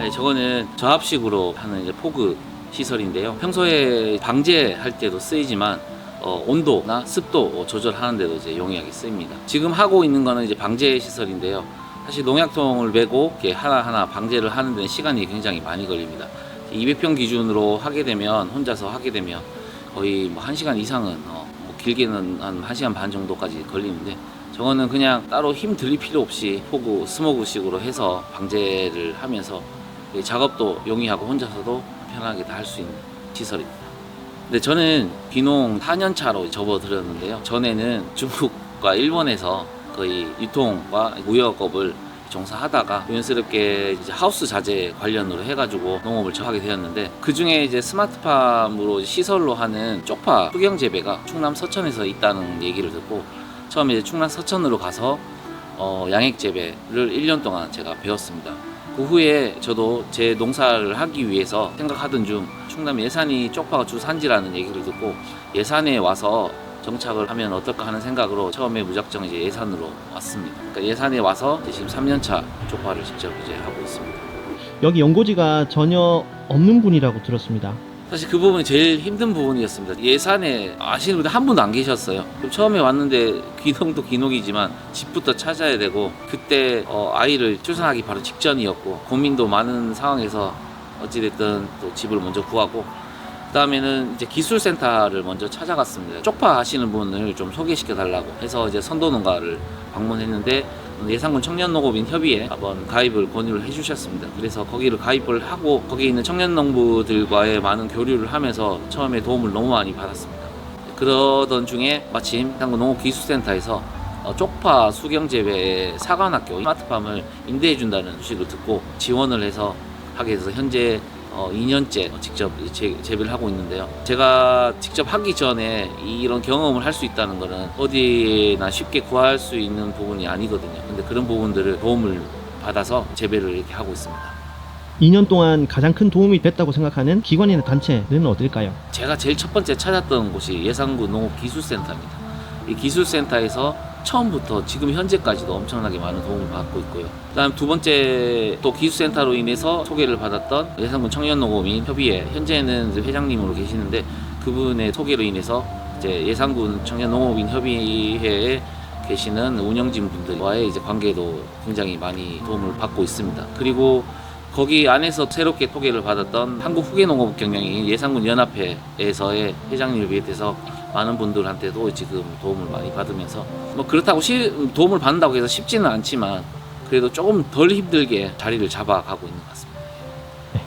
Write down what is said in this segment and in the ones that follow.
네, 저거는 저압식으로 하는 이제 포그 시설인데요. 평소에 방제할 때도 쓰이지만 온도나 습도 조절하는 데도 이제 용이하게 쓰입니다. 지금 하고 있는 거는 이제 방제 시설인데요. 사실 농약통을 메고 이렇게 하나하나 방제를 하는 데는 시간이 굉장히 많이 걸립니다. 200평 기준으로 하게 되면, 혼자서 하게 되면 거의 뭐 1시간 이상은 뭐 길게는 한 1시간 반 정도까지 걸리는데, 저거는 그냥 따로 힘 들일 필요 없이 포그 스모그식으로 해서 방제를 하면서 작업도 용이하고 혼자서도 편하게 다 할 수 있는 시설입니다. 근데 저는 귀농 4년 차로 접어들었는데요. 전에는 중국과 일본에서 거의 유통과 무역업을 종사하다가 우연스럽게 이제 하우스 자재 관련으로 해가지고 농업을 하게 되었는데, 그 중에 이제 스마트팜으로 시설로 하는 쪽파 수경 재배가 충남 서천에서 있다는 얘기를 듣고 처음에 이제 충남 서천으로 가서 양액 재배를 1년 동안 제가 배웠습니다. 그 후에 저도 제 농사를 하기 위해서 생각하던 중 충남 예산이 쪽파가 주산지라는 얘기를 듣고 예산에 와서 정착을 하면 어떨까 하는 생각으로 처음에 무작정 이제 예산으로 왔습니다. 그러니까 예산에 와서 지금 3년차 쪽파를 직접 이제 하고 있습니다. 여기 연고지가 전혀 없는 분이라고 들었습니다. 사실 그 부분이 제일 힘든 부분이었습니다. 예산에 아시는 분들 한 분도 안 계셨어요. 처음에 왔는데 귀농도 귀농이지만 집부터 찾아야 되고, 그때 아이를 출산하기 바로 직전이었고 고민도 많은 상황에서 어찌됐든 또 집을 먼저 구하고, 그 다음에는 이제 기술센터를 먼저 찾아갔습니다. 쪽파 하시는 분을 좀 소개시켜 달라고 해서 이제 선도농가를 방문했는데 예산군 청년농업인 협의회 한번 가입을 권유를 해주셨습니다. 그래서 거기를 가입을 하고 거기에 있는 청년농부들과의 많은 교류를 하면서 처음에 도움을 너무 많이 받았습니다. 그러던 중에 마침 예산군 농업기술센터에서 쪽파 수경재배 사관학교 스마트팜을 임대해준다는 소식을 듣고 지원을 해서 하게 돼서 현재 2년째 직접 재배를 하고 있는데요. 제가 직접 하기 전에 이런 경험을 할 수 있다는 것은 어디나 쉽게 구할 수 있는 부분이 아니거든요. 근데 그런 부분들을 도움을 받아서 재배를 이렇게 하고 있습니다. 2년 동안 가장 큰 도움이 됐다고 생각하는 기관이나 단체는 어딜까요? 제가 제일 첫 번째 찾았던 곳이 예산군 농업기술센터입니다. 이 기술센터에서 처음부터 지금 현재까지도 엄청나게 많은 도움을 받고 있고요. 그다음 두 번째 또 기술센터로 인해서 소개를 받았던 예산군 청년농업인 협의회, 현재는 회장님으로 계시는데 그분의 소개로 인해서 이제 예산군 청년농업인 협의회에 계시는 운영진 분들과의 이제 관계도 굉장히 많이 도움을 받고 있습니다. 그리고 거기 안에서 새롭게 소개를 받았던 한국후계농업경영인 예산군 연합회에서의 회장님을 비롯해서 많은 분들한테도 지금 도움을 많이 받으면서 뭐 그렇다고 도움을 받는다고 해서 쉽지는 않지만 그래도 조금 덜 힘들게 자리를 잡아가고 있는 것 같습니다.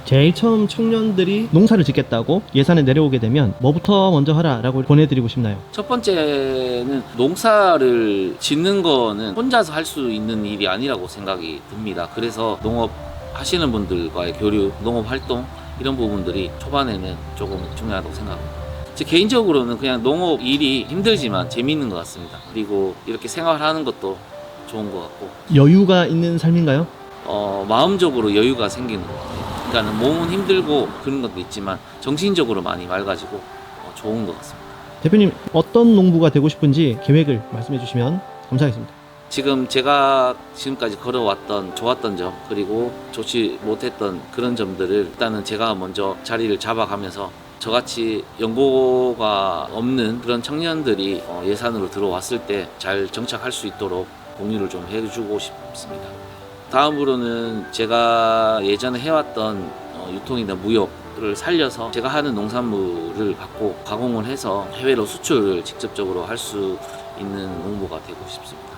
제일 처음 청년들이 농사를 짓겠다고 예산에 내려오게 되면 뭐부터 먼저 하라라고 권해드리고 싶나요? 첫 번째는 농사를 짓는 거는 혼자서 할 수 있는 일이 아니라고 생각이 듭니다. 그래서 농업 하시는 분들과의 교류, 농업 활동 이런 부분들이 초반에는 조금 중요하다고 생각합니다. 제 개인적으로는 그냥 농업 일이 힘들지만 재미있는 것 같습니다. 그리고 이렇게 생활하는 것도 좋은 것 같고 여유가 있는 삶인가요? 마음적으로 여유가 생기는 것 같아요. 그러니까 몸은 힘들고 그런 것도 있지만 정신적으로 많이 맑아지고 좋은 것 같습니다. 대표님, 어떤 농부가 되고 싶은지 계획을 말씀해 주시면 감사하겠습니다. 지금 제가 지금까지 걸어왔던 좋았던 점 그리고 좋지 못했던 그런 점들을 일단은 제가 먼저 자리를 잡아가면서 저같이 연고가 없는 그런 청년들이 예산으로 들어왔을 때 잘 정착할 수 있도록 공유를 좀 해주고 싶습니다. 다음으로는 제가 예전에 해왔던 유통이나 무역을 살려서 제가 하는 농산물을 갖고 가공을 해서 해외로 수출을 직접적으로 할 수 있는 농부가 되고 싶습니다.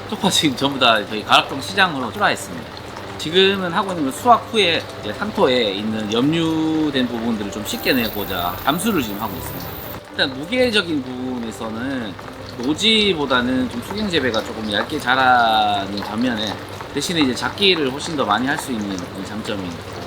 쪽파 지금 전부 다 저희 가락동 시장으로 출하했습니다. 지금은 하고 있는 건 수확 후에 이제 상토에 있는 염류된 부분들을 좀 씻겨내고자 잠수를 지금 하고 있습니다. 일단 무게적인 부분에서는 노지보다는 좀 수경 재배가 조금 얇게 자라는 반면에 대신에 이제 작기를 훨씬 더 많이 할 수 있는 장점이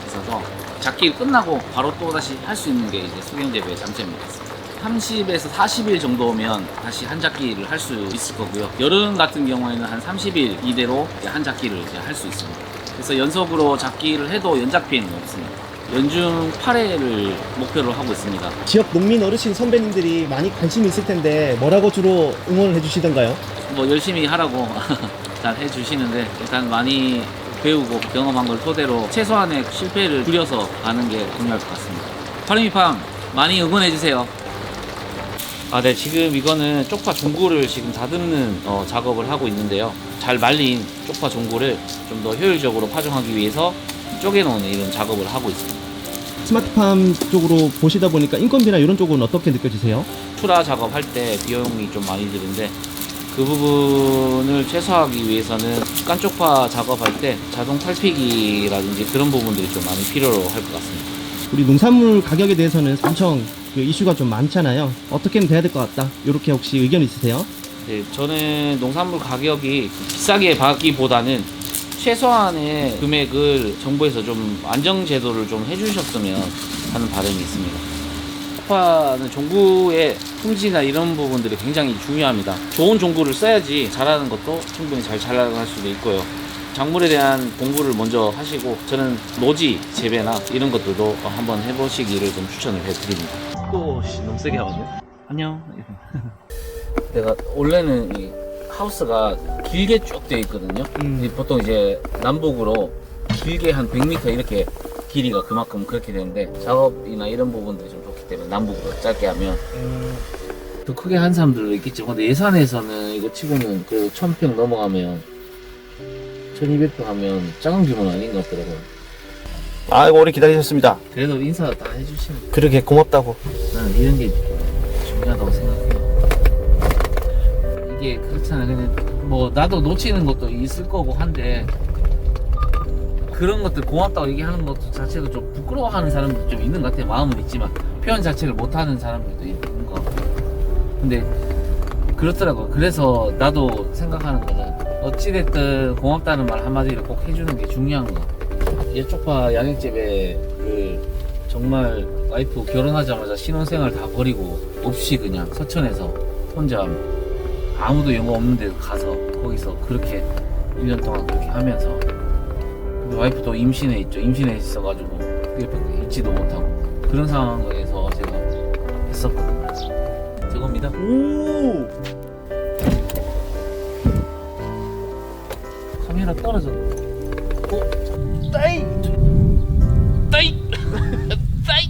있어서 작기 끝나고 바로 또 다시 할 수 있는 게 이제 수경 재배의 장점이 있습니다. 30에서 40일 정도면 다시 한 작기를 할 수 있을 거고요. 여름 같은 경우에는 한 30일 이대로 한 작기를 이제 할 수 있습니다. 그래서 연속으로 작기를 해도 연작비는 없습니다. 연중 8회를 목표로 하고 있습니다. 지역 농민 어르신 선배님들이 많이 관심이 있을 텐데 뭐라고 주로 응원을 해주시던가요? 뭐 열심히 하라고 잘 해주시는데 일단 많이 배우고 경험한 걸 토대로 최소한의 실패를 줄여서 가는 게 중요할 것 같습니다. 파르미팜 많이 응원해주세요. 네, 지금 이거는 쪽파 종구를 지금 다듬는 작업을 하고 있는데요. 잘 말린 쪽파 종구를 좀 더 효율적으로 파종하기 위해서 쪼개놓는 이런 작업을 하고 있습니다. 스마트팜 쪽으로 보시다 보니까 인건비나 이런 쪽은 어떻게 느껴지세요? 출하 작업할 때 비용이 좀 많이 드는데 그 부분을 최소화하기 위해서는 깐쪽파 작업할 때 자동 탈피기라든지 그런 부분들이 좀 많이 필요로 할 것 같습니다. 우리 농산물 가격에 대해서는 엄청 그 이슈가 좀 많잖아요. 어떻게는 돼야 될 것 같다. 이렇게 혹시 의견 있으세요? 네, 저는 농산물 가격이 비싸게 받기보다는 최소한의 금액을 정부에서 좀 안정제도를 좀 해주셨으면 하는 바람이 있습니다. 쪽파는 종구의 품질이나 이런 부분들이 굉장히 중요합니다. 좋은 종구를 써야지 자라는 것도 충분히 잘 자라갈 수도 있고요. 작물에 대한 공부를 먼저 하시고 저는 노지 재배나 이런 것들도 한번 해보시기를 좀 추천을 해드립니다. 또 너무 세게 하거든요. 안녕. 내가 원래는 이 하우스가 길게 쭉 되어 있거든요. 보통 이제 남북으로 길게 한 100m 이렇게 길이가 그만큼 그렇게 되는데 작업이나 이런 부분들이 좀 좋기 때문에 남북으로 짧게 하면 더 크게 한 사람들도 있겠죠. 근데 예산에서는 이거 치고는 그 1000평 넘어가면 1200평 하면 작은 규모는 아닌 것 같더라고요. 아이고 오래 기다리셨습니다. 그래도 인사 다 해주시면 그러게 고맙다고. 나는 이런 게 중요하다고 생각해요. 이게 그렇잖아요. 근데 뭐 나도 놓치는 것도 있을 거고 한데 그런 것들 고맙다고 얘기하는 것도 자체도 좀 부끄러워하는 사람들도 좀 있는 것 같아요. 마음은 있지만 표현 자체를 못하는 사람들도 있는 것 같아요. 근데 그렇더라고요. 그래서 나도 생각하는 거는 어찌됐든 고맙다는 말 한마디를 꼭 해주는 게 중요한 거. 쪽파 양액재배를 정말 와이프 결혼하자마자 신혼생활 다 버리고 없이 그냥 서천에서 혼자 아무도 영어 없는 데 가서 거기서 그렇게 1년 동안 그렇게 하면서 근데 와이프도 임신해 있죠. 임신해 있어가지고 옆에 있지도 못하고 그런 상황에서 제가 했었거든요. 저겁니다. 오. 카메라 떨어져. 따이. 따이! 따이!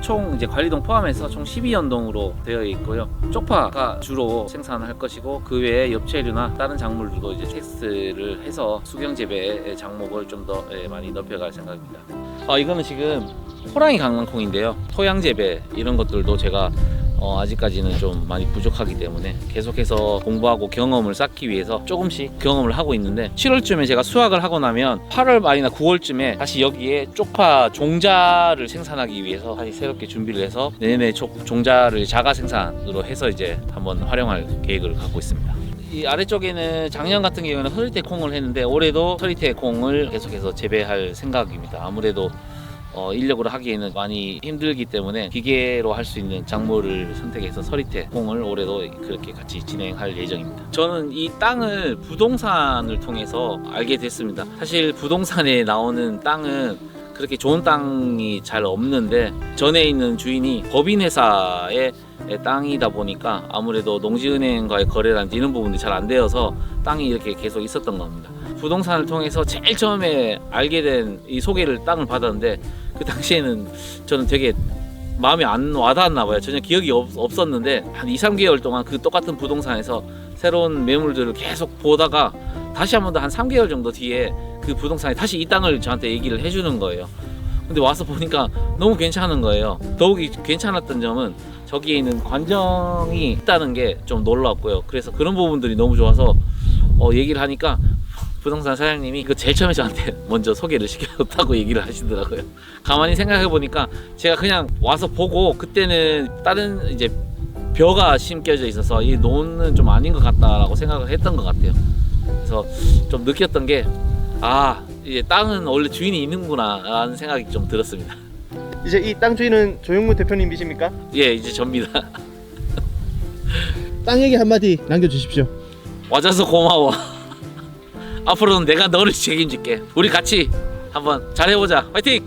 총 이제 관리동 포함해서 총 12연동으로 되어 있고요. 쪽파가 주로 생산할 것이고 그 외에 엽채류나 다른 작물들도 이제 테스트를 해서 수경 재배 작목을 좀 더 많이 넓혀갈 생각입니다. 이거는 지금 호랑이 강낭콩인데요. 토양 재배 이런 것들도 제가 아직까지는 좀 많이 부족하기 때문에 계속해서 공부하고 경험을 쌓기 위해서 조금씩 경험을 하고 있는데 7월쯤에 제가 수확을 하고 나면 8월 말이나 9월쯤에 다시 여기에 쪽파 종자를 생산하기 위해서 다시 새롭게 준비를 해서 내년에 종자를 자가 생산으로 해서 이제 한번 활용할 계획을 갖고 있습니다. 이 아래쪽에는 작년 같은 경우에는 서리태 콩을 했는데 올해도 서리태 콩을 계속해서 재배할 생각입니다. 아무래도 인력으로 하기에는 많이 힘들기 때문에 기계로 할 수 있는 작물을 선택해서 서리태 콩을 올해도 그렇게 같이 진행할 예정입니다. 저는 이 땅을 부동산을 통해서 알게 됐습니다. 사실 부동산에 나오는 땅은 그렇게 좋은 땅이 잘 없는데 전에 있는 주인이 법인회사의 땅이다 보니까 아무래도 농지은행과의 거래라든지 이런 부분이 잘 안 되어서 땅이 이렇게 계속 있었던 겁니다. 부동산을 통해서 제일 처음에 알게 된 이 소개를 땅을 받았는데 그 당시에는 저는 되게 마음이 안 와닿았나 봐요. 전혀 기억이 없었는데 한 2-3개월 동안 그 똑같은 부동산에서 새로운 매물들을 계속 보다가 다시 한 번 더 한 3개월 정도 뒤에 그 부동산이 다시 이 땅을 저한테 얘기를 해주는 거예요. 근데 와서 보니까 너무 괜찮은 거예요. 더욱이 괜찮았던 점은 저기에 있는 관정이 있다는 게 좀 놀라웠고요. 그래서 그런 부분들이 너무 좋아서 얘기를 하니까 부동산 사장님이 그 제일 처음에 저한테 먼저 소개를 시켜줬다고 얘기를 하시더라고요. 가만히 생각해 보니까 제가 그냥 와서 보고 그때는 다른 이제 벼가 심겨져 있어서 이 논은 좀 아닌 것 같다라고 생각을 했던 것 같아요. 그래서 좀 느꼈던 게 이제 땅은 원래 주인이 있는구나 라는 생각이 좀 들었습니다. 이제 이 땅 주인은 조용무 대표님이십니까? 예, 이제 접니다. 땅 얘기 한마디 남겨주십시오. 와줘서 고마워. 앞으로는 내가 너를 책임질게. 우리 같이 한번 잘해보자. 화이팅!